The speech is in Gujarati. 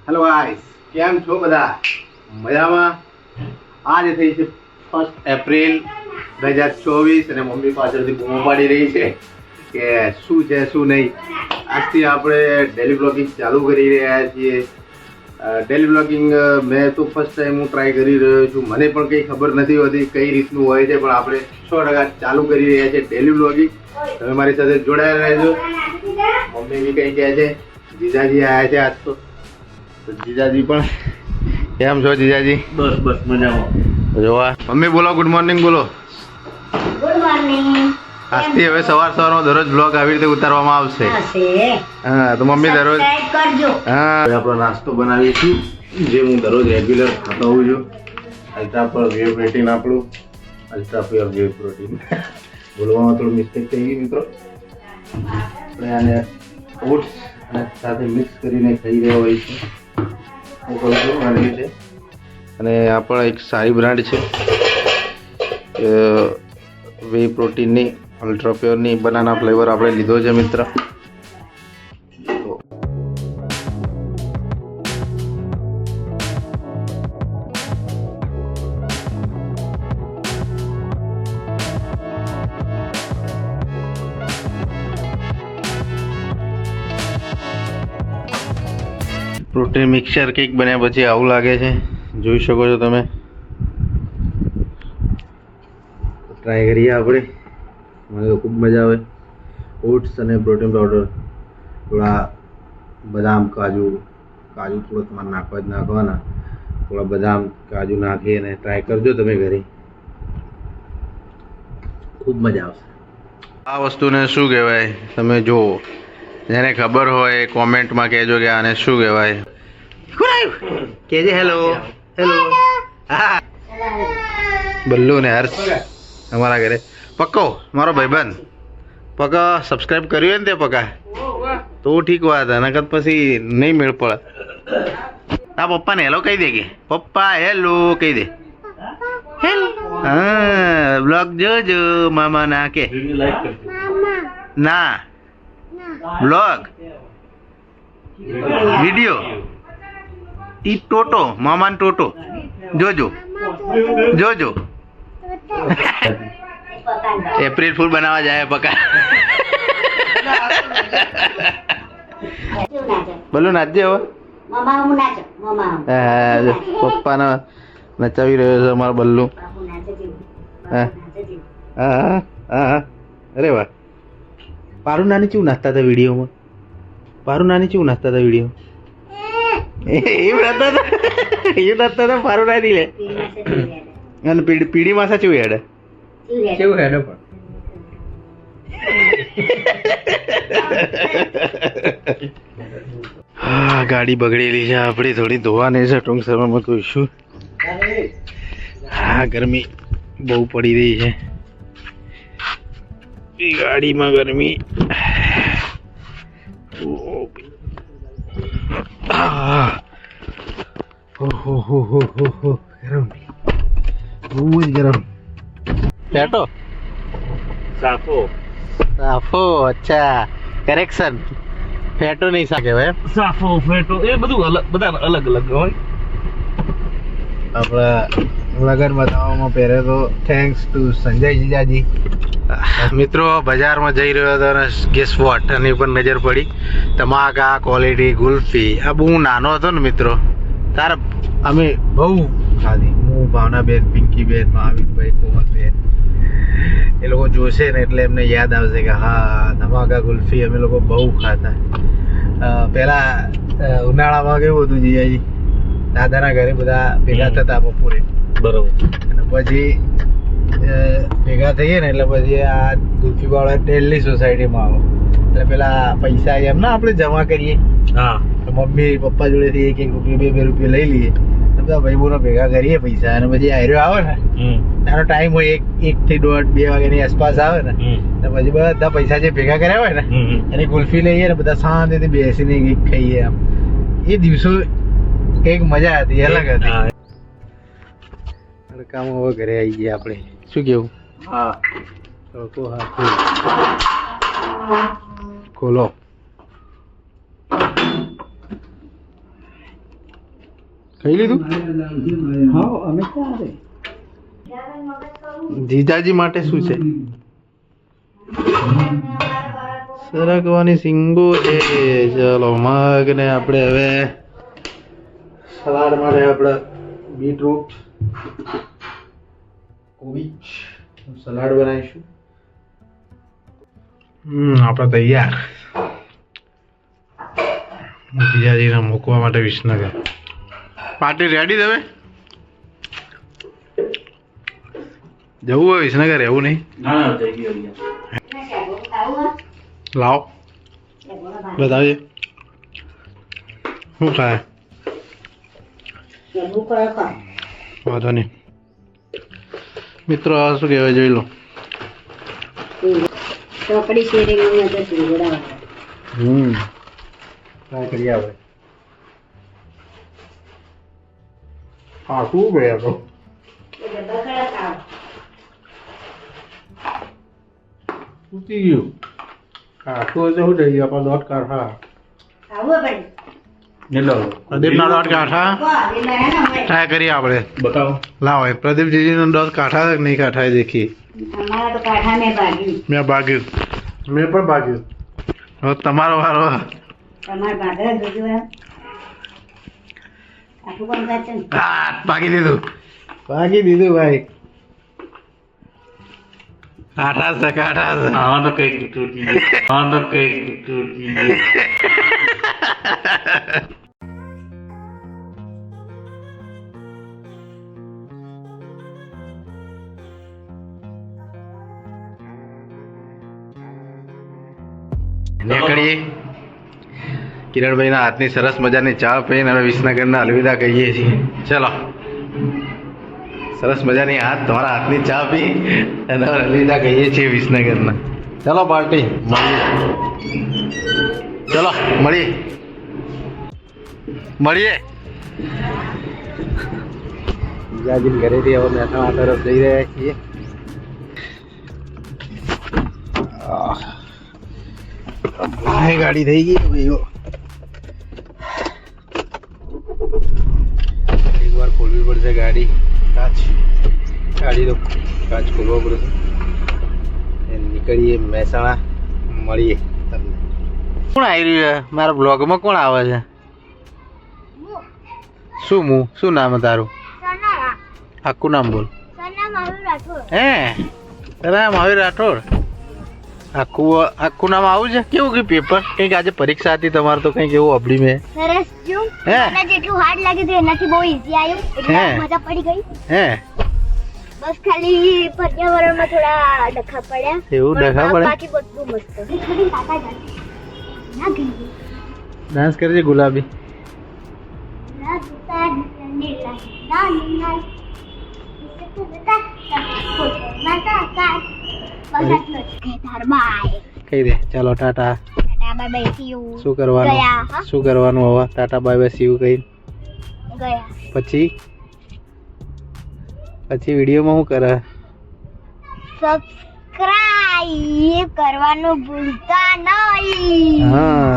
હેલો ગાઈસ, કેમ છો બધા? મજામાં? આજે થઈ છે 1 એપ્રિલ 2024 અને મમ્મી પાછળથી બૂમો પાડી રહી છે કે શું છે શું નહીં. આજથી આપણે ડેલી બ્લોગિંગ ચાલુ કરી રહ્યા છીએ. ડેલી બ્લોગિંગ મેં તો ફર્સ્ટ ટાઈમ હું ટ્રાય કરી રહ્યો છું. મને પણ કંઈ ખબર નથી હોતી કઈ રીતનું હોય છે, પણ આપણે 100% ચાલુ કરી રહ્યા છીએ ડેલી બ્લોગિંગ. તમે મારી સાથે જોડાયેલા રહેજો. મમ્મી બી કંઈ કહે છે, જીજાજી આવ્યા છે આજ તો જીજાજી પણ. કેમ છો જીજાજી? બસ બસ મજામાં. જોવા મમ્મી બોલો, ગુડ મોર્નિંગ બોલો. Good morning. આજથી હવે સવારમાં દરરોજ બ્લોગ આવી રીતે ઉતારવામાં આવશે. હા, તો મમ્મી દરરોજ કરજો. હા, આપણો નાસ્તો બનાવીએ છીએ જે હું દરરોજ રેગ્યુલર ખાતો હોઉં છું. અલ્ટ્રા પર વે પ્રોટીન, આપણું અલ્ટ્રા પ્યોર વે પ્રોટીન. બોલવામાં થોડું મિસ્ટેક થઈ ગઈ મિત્રો. આપણે આને ઓટ્સ અને સાથે મિક્સ કરીને ખાઈ રહ્યા હોય છે. હું કહું છું આવી રીતે. અને આ પણ એક સારી બ્રાન્ડ છે વે પ્રોટીનની, અલ્ટ્રા પ્યોરની બનાના ફ્લેવર આપણે લીધો છે મિત્ર. પ્રોટીન મિક્સર કેક બન્યા પછી આવું લાગે છે, જોઈ શકો છો તમે. ટ્રાય કરીએ આપણે. મને તો ખૂબ મજા આવે. ઓટ્સ અને પ્રોટીન પાવડર, થોડા બદામ કાજુ થોડો તમારે નાખવાના. થોડા બદામ કાજુ નાખી અને ટ્રાય કરજો તમે ઘરે, ખૂબ મજા આવશે. આ વસ્તુને શું કહેવાય તમે જુઓ, જેને ખબર હોય કોમેન્ટમાં કહેજો કે આને શું કહેવાય. કહેજે હેલો હેલો. હા, બલ્લુ ને હર્ષ અમારા ઘરે. પક્કો મારો ભાઈબંધ પક્કા સબસ્ક્રાઈબ કર્યું ને તે પક્કા તો ઠીક વાત. નકર પછી નહીં મેળ પડે. આ પપ્પાને હેલો કહી દે, કે પપ્પા હેલો કહી દે. હેલો. હા, બ્લોગ જોજો મામા ના કે ના બ્લોગ વિડિયો ઈ ટોટો મામાન ટોટો જોજો જોજો. એપ્રિલ ફૂલ બનાવવા જાય પકા. બોલો નાચજે હવે. પપ્પાને નચાવી રહ્યો છે અમારો બલ્લુ. હા હા હા. અરે વાહ. પારું નાની ચેવું નાચતા હતા વિડીયોમાં? પારું નાની ચેવું નાચતા હતા વિડીયો? એવું નાચતા હતા, એવું નાચતા હતા પારું નાની લે. અને પીડી માસા ચેવું હેડે? કેવું હેડો પણ હા, ગાડી બગડેલી છે આપણી, થોડી ધોવાની છે ટૂંક સમયમાં. કોઈ ઇશ્યુ? હા, ગરમી બહુ પડી રહી છે ગાડીમાં. ગરમી ગરમ, બહુ જ ગરમ. પેટો સાફો સાફો. અચ્છા, કરેક્શન. ફેટો નહીં સા કહેવાય. સાફો ફેટો એ બધું અલગ, બધા અલગ અલગ હોય. આપણા લગન બતાવવામાં પહેરે તો થેન્ક્સ ટુ સંજય જીજાજી. મિત્રો બજારમાં જઈ રહ્યો હતો અને ગેસ વોટ એની ઉપર નજર પડી. તમાકા ક્વોલિટી ગુલ્ફી. આ બહુ નાનો હતો ને મિત્રો, તારે અમે બહુ ખાધી. હું, ભાવનાબેન, પિંકીબેન, મહાવીરભાઈ, કોમલબેન, એ લોકો જોશે ને એટલે એમને યાદ આવશે કે હા ધમાકા ગુલ્ફી અમે લોકો બહુ ખાતા. પહેલા ઉનાળામાં કેવું હતું જીજાજી, દાદાના ઘરે બધા ભેગા થતા બપોરે. બરોબર. અને પછી ભેગા થઈએ ને એટલે પછી આ ગુલ્ફી વાળા ડેલી સોસાયટીમાં આવો એટલે પેલા પૈસા એમ ના આપણે જમા કરીએ. હા, મમ્મી પપ્પા જોડેથી 1 રૂપિયો 2 રૂપિયા લઈ લઈએ. બધા ભાઈ બહેનો ભેગા કરીએ પૈસા, અને પછી આયરો આવે ને એનો ટાઈમ હોય 1 થી 1:30 2 વાગ્યાની આસપાસ આવે ને તો પછી બધા પૈસા જે ભેગા કર્યા હોય ને એની ગુલ્ફી લઈએ ને બધા શાંતિથી બેસીને કંઈક ખાઈએ. આમ એ દિવસો કંઈક મજા હતી, અલગ હતી. કામ હવે ઘરે આવી ગયા આપણે. શું કેવું? હા, ખોલો. ખાઈ લીધું જીજાજી માટે શું છે? સરગવાની સિંગો છે. ચલો મગ ને આપણે હવે સલાડ માટે આપણે બીટરૂટ કોબીજ સલાડ બનાવીશું. આપણે તૈયાર જીજાજીને મૂકવા માટે વિસનગર. પાર્ટી રેડી હવે જવું હોય વિસનગર રહેવું નહીં? ના ના થઈ ગયો અહીંયા. લાવો બતાવજે શું ખાય. વાંધો નહીં મિત્રો. આ શું કહેવાય જોઈ લો. ચોકડી શેરી માં તો સુગડા ટ્રાય કરીએ આપણે. હા શું ગયા તો તૂટી ગયું. કાઠું એટલે શું થઈ ગયું? આપણા દોઢ કાઠા. પ્રદીપના દોઢ કાઠા ટ્રાય કરીએ આપણે. બતાવો. લાવો પ્રદીપજીનો દોઢ કાઠા કે નહીં કાઠા એ દેખીએ. અમારા તો કાઠા મેં ભાગ્યું. મેં ભાગ્યું. મેં પણ ભાગ્યું. હવે તમારો વારો. તમારે ભાગર જોજો આટલું કોણ થાય છે ને? ભાગી દીધું. ભાગી દીધું ભાઈ. કાઠા છે કાઠા છે. આમાં તો કઈક તૂટી ગયું. આમાં તો કઈક તૂટી ગયું. નીકળીએ. કિરણભાઈના હાથની સરસ મજાની ચા પીને હવે વિસનગરના અલવિદા કહીએ છીએ. ચલો સરસ મજાની તમારા હાથની ચા પી અને અલવિદા કહીએ છીએ વિસનગરના. ચલો પાર્ટી મળીએ. ચલો મળીએ. જીજાજી ઘરેથી હવે મહેસાણા તરફ જઈ રહ્યા છીએ. ભાઈ ગાડી થઈ ગઈ ભાઈઓ. એક વાર ખોલવી પડશે ગાડી. ગાડીનો કાચ ખોલવો પડશે. નીકળીએ મહેસાણા. મળીએ તમને. કોણ આવી રહ્યું છે મારા બ્લોગમાં? કોણ આવે છે? શું નામ તારું? આખું નામ બોલ. હે સના મહાવીર રાઠોડ. આખું નામ આવું છે? કેવું કે પેપર કંઈક આજે પરીક્ષા હતી તમારે તો કંઈક એવું અબડી મેં. સરસ જો મને જેટલું હાર્ડ લાગ્યું હતું એનાથી બહુ ઈઝી આવ્યું એટલે મજા પડી ગઈ. હે બસ ખાલી પર્યાવરણમાં થોડા ડખા પડ્યા. એવું ડખા પડે? બાકી બધું મસ્ત. ડાન્સ કરજે ગુલાબી. કહી દે ચાલો ટાટા. શું કરવાનું હવે? ટાટા બાય બાય સીયુ કહી પછી વિડીયોમાં શું કરે? સબસ્ક્રાઇબ કરવાનું ભૂલતા નહીં. હા